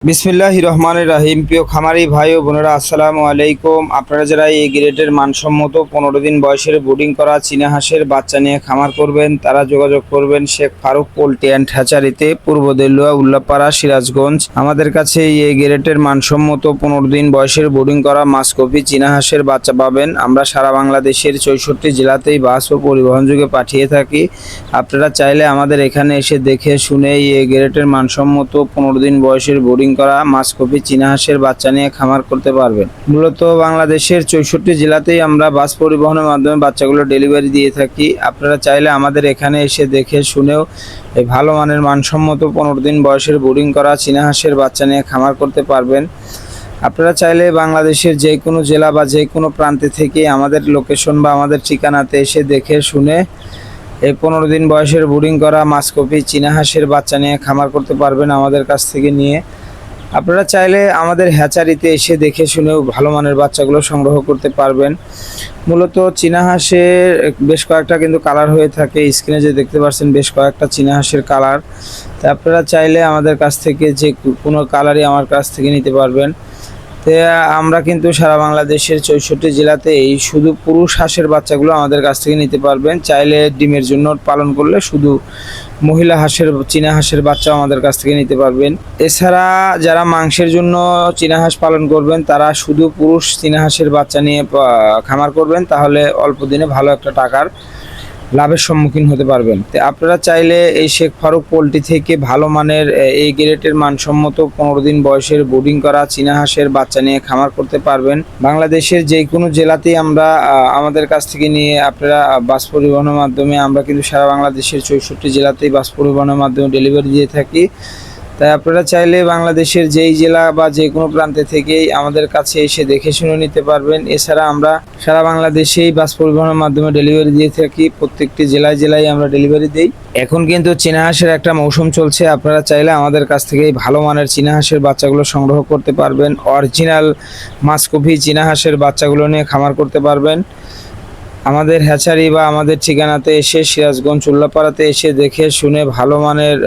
বিসমিল্লাহির রহমানির রহিম। প্রিয় খামারি ভাই ও বোনেরা, আসসালামু আলাইকুম। আপনারা যারা এই গ্রেডের মানসম্মত 15 দিন বয়সের বোর্ডিং করা চীনা হাঁসের বাচ্চা নিয়ে খামার করবেন, তারা যোগাযোগ করবেন শেখ ফারুক পোল্ট্রি অ্যান্ড হ্যাচারিতে, পূর্ব দেলুয়া, উল্লাপাড়া, সিরাজগঞ্জ। আমাদের কাছে এই গ্রেডের মানসম্মত 15 দিন বয়সের বোর্ডিং করা মাসকপি চীনা হাঁসের বাচ্চা পাবেন। আমরা সারা বাংলাদেশের 64 জেলাতেই বাস ও পরিবহন যোগে পাঠিয়ে থাকি। আপনারা চাইলে আমাদের এখানে এসে দেখে শুনে এই গ্রেডের মানসম্মত 15 দিন বয়সের বোর্ডিং করা মাসকপি চীনা হাঁসের বাচ্চা নিয়ে খামার করতে পারবেন। মূলত বাংলাদেশের 64 জেলাতেই আমরা বাস পরিবহনের মাধ্যমে বাচ্চাগুলো ডেলিভারি দিয়ে থাকি। আপনারা চাইলে আমাদের এখানে এসে দেখে শুনেও এই ভালো মানের মানসম্মত 15 দিন বয়সের বোর্ডিং করা চীনা হাঁসের বাচ্চা নিয়ে খামার করতে পারবেন। আপনারা চাইলে বাংলাদেশের যে কোনো জেলা বা যে কোনো প্রান্তে থেকে আমাদের লোকেশন বা আমাদের ঠিকানাতে এসে দেখে শুনে এই 15 দিন বয়সের বোর্ডিং করা মাসকপি চীনা হাঁসের বাচ্চা নিয়ে খামার করতে পারবেন আমাদের কাছ থেকে নিয়ে। আপনারা চাইলে আমাদের হ্যাচারিতে এসে দেখে শুনেও ভালো মানের বাচ্চাগুলো সংগ্রহ করতে পারবেন। মূলত চীনা হাঁসের বেশ কয়েকটা কিন্তু কালার হয়ে থাকে, স্ক্রিনে যে দেখতে পাচ্ছেন বেশ কয়েকটা চীনা হাঁসের কালার। তো আপনারা চাইলে আমাদের কাছ থেকে যে কোনো কালারই আমার কাছ থেকে নিতে পারবেন। তো আমরা কিন্তু সারা বাংলাদেশের 64 জেলাতে এই শুধু পুরুষ হাঁসের বাচ্চাগুলো আমাদের কাছ থেকে নিতে পারবেন। চাইলে ডিমের জন্য পালন করলে শুধু মহিলা হাঁসের চীনা হাঁসের বাচ্চাও আমাদের কাছ থেকে নিতে পারবেন। এছাড়া যারা মাংসের জন্য চীনা হাঁস পালন করবেন তারা শুধু পুরুষ চীনা হাঁসের বাচ্চা নিয়ে খামার করবেন, তাহলে অল্প দিনে ভালো একটা টাকার লাভের সম্মুখীন হতে পারবেন। তো আপনারা চাইলে এই শেখ ফারুক পোল্ট্রি থেকে ভালো মানের এই গ্রেডের মানসম্মত 15 দিন বয়সের বোর্ডিং করা চীনা হাঁসের বাচ্চা নিয়ে খামার করতে পারবেন। বাংলাদেশের যে কোনো জেলাতেই আমরা আমাদের কাছ থেকে নিয়ে আপনারা বাস পরিবহনের মাধ্যমে, আমরা কিন্তু সারা বাংলাদেশের 64 জেলাতেই বাস পরিবহনের মাধ্যমে ডেলিভারি দিয়ে থাকি। তাই আপনারা চাইলে বাংলাদেশের যেই জেলা বা যে কোনো প্রান্তে থেকেই আমাদের কাছে এসে দেখে শুনে নিতে পারবেন। এছাড়া আমরা সারা বাংলাদেশেই বাস পরিবহনের মাধ্যমে ডেলিভারি দিয়ে থাকি, প্রত্যেকটি জেলায় জেলায় আমরা ডেলিভারি দিই। এখন কিন্তু চীনা হাঁসের একটা মৌসুম চলছে, আপনারা চাইলে আমাদের কাছ থেকে ভালো মানের চীনা হাঁসের বাচ্চাগুলো সংগ্রহ করতে পারবেন। অরিজিনাল মাসকপি চীনা হাঁসের বাচ্চাগুলো নিয়ে খামার করতে পারবেন। আমাদের হ্যাচারি বা আমাদের ঠিকানাতে এসে সিরাজগঞ্জ উল্লাপাড়াতে এসে দেখে শুনে ভালো মানের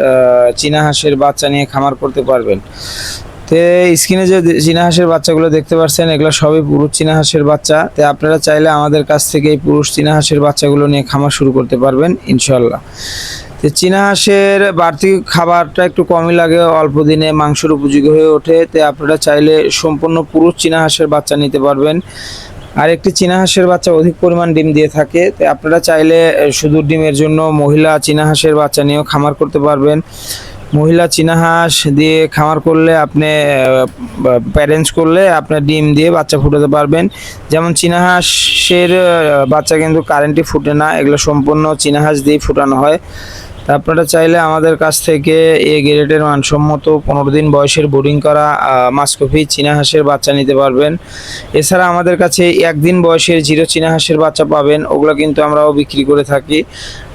চীনা হাঁসের বাচ্চা নিয়ে খামার করতে পারবেন। তো স্ক্রিনে যে চীনা হাঁসের বাচ্চাগুলো দেখতে পাচ্ছেন এগুলো সবই পুরুষ চীনা হাঁসের বাচ্চা। তো আপনারা চাইলে আমাদের কাছ থেকে এই পুরুষ চীনা হাঁসের বাচ্চাগুলো নিয়ে খামার শুরু করতে পারবেন ইনশাল্লাহ। তো চীনা হাঁসের বাড়তি খাবারটা একটু কমই লাগে, অল্প দিনে মাংসের উপযোগী হয়ে ওঠে। তো আপনারা চাইলে সম্পূর্ণ পুরুষ চীনা হাঁসের বাচ্চা নিতে পারবেন। আর একটি চীনা হাঁসের বাচ্চা অধিক পরিমাণ ডিম দিয়ে থাকে। তো আপনারা চাইলে শুধু ডিমের জন্য মহিলা চীনা হাঁসের বাচ্চা নিয়েও খামার করতে পারবেন। মহিলা চীনা হাঁস দিয়ে খামার করলে আপনি প্যারেন্টস করলে আপনার ডিম দিয়ে বাচ্চা ফুটাতে পারবেন। যেমন চীনা হাঁসের বাচ্চা কিন্তু কারেন্টে ফুটে না, এগুলো সম্পূর্ণ চীনা হাঁস দিয়েই ফুটানো হয়। তা আপনারা চাইলে আমাদের কাছ থেকে এই গ্রেডের মানসম্মত 15 দিন বয়সের বোর্ডিং করা মাসকপি চীনা হাঁসের বাচ্চা নিতে পারবেন। এছাড়া আমাদের কাছে একদিন বয়সের জিরো চীনা হাঁসের বাচ্চা পাবেন, ওগুলো কিন্তু আমরাও বিক্রি করে থাকি।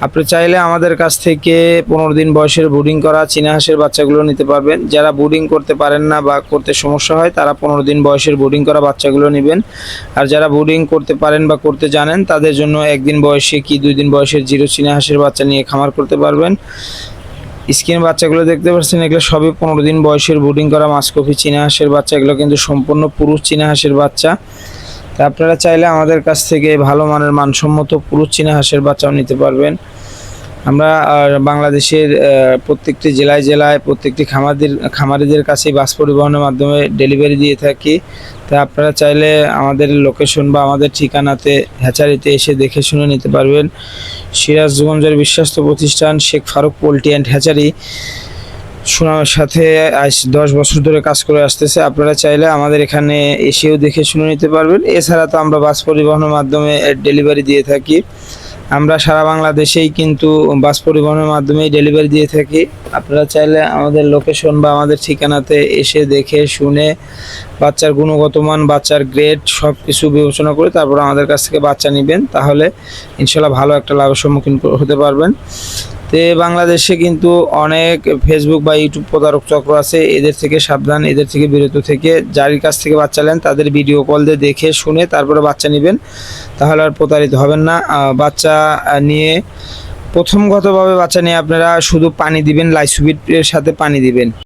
আপনি চাইলে আমাদের কাছ থেকে 15 দিন বয়সের বোর্ডিং করা চীনা হাঁসের বাচ্চাগুলো নিতে পারবেন। যারা বোর্ডিং করতে পারেন না বা করতে সমস্যা হয় তারা 15 দিন বয়সের বোর্ডিং করা বাচ্চাগুলো নেবেন। আর যারা বোর্ডিং করতে পারেন বা করতে জানেন তাদের জন্য একদিন বয়সে কি 2 দিন বয়সের জিরো চীনা হাঁসের বাচ্চা নিয়ে খামার করতে পারবেন। স্ক্রিনে বাচ্চাগুলো দেখতে পাচ্ছেন এগুলো সবই 15 দিন বয়সের বোর্ডিং করা মাসকপি চীনা হাঁসের বাচ্চা, এগুলো কিন্তু সম্পূর্ণ পুরুষ চীনা হাঁসের বাচ্চা। তা আপনারা চাইলে আমাদের কাছ থেকে ভালো মানের মানসম্মত পুরুষ চীনা হাঁসের বাচ্চাও নিতে পারবেন। আমরা বাংলাদেশের প্রত্যেকটি জেলায় জেলায় প্রত্যেকটি খামারিদের কাছে বাস পরিবহনের মাধ্যমে ডেলিভারি দিয়ে থাকি। তা আপনারা চাইলে আমাদের লোকেশন বা আমাদের ঠিকানাতে হ্যাচারিতে এসে দেখে শুনে নিতে পারবেন। সিরাজগঞ্জের বিশ্বস্ত প্রতিষ্ঠান Sheikh Faruk poultry and hatchery সুনামের সাথে আজ 10 বছর ধরে কাজ করে আসতেছে। আপনারা চাইলে আমাদের এখানে এসেও দেখে শুনে নিতে পারবেন। এছাড়া তো আমরা বাস পরিবহনের মাধ্যমে ডেলিভারি দিয়ে থাকি। আমরা সারা বাংলাদেশেই কিন্তু বাস পরিবহনের মাধ্যমেই ডেলিভারি দিয়ে থাকি। আপনারা চাইলে আমাদের লোকেশন বা আমাদের ঠিকানাতে এসে দেখে শুনে বাচ্চার গুণগত মান, বাচ্চার গ্রেড সব কিছু বিবেচনা করে তারপর আমাদের কাছ থেকে বাচ্চা নেবেন, তাহলে ইনশাল্লাহ ভালো একটা লাভের সম্মুখীন হতে পারবেন। তো বাংলাদেশে কিন্তু অনেক ফেসবুক বা ইউটিউব প্রতারক চক্র আছে, এদের থেকে সাবধান, এদের থেকে বিরত থেকে যার কাছ থেকে বাচ্চা নেন তাদের ভিডিও কল দিয়ে দেখে শুনে তারপরে বাচ্চা নেবেন, তাহলে আর প্রতারিত হবেন না। বাচ্চা নিয়ে প্রথমগতভাবে বাচ্চা নিয়ে আপনারা শুধু পানি দিবেন, লাইসোবিটের সাথে পানি দিবেন।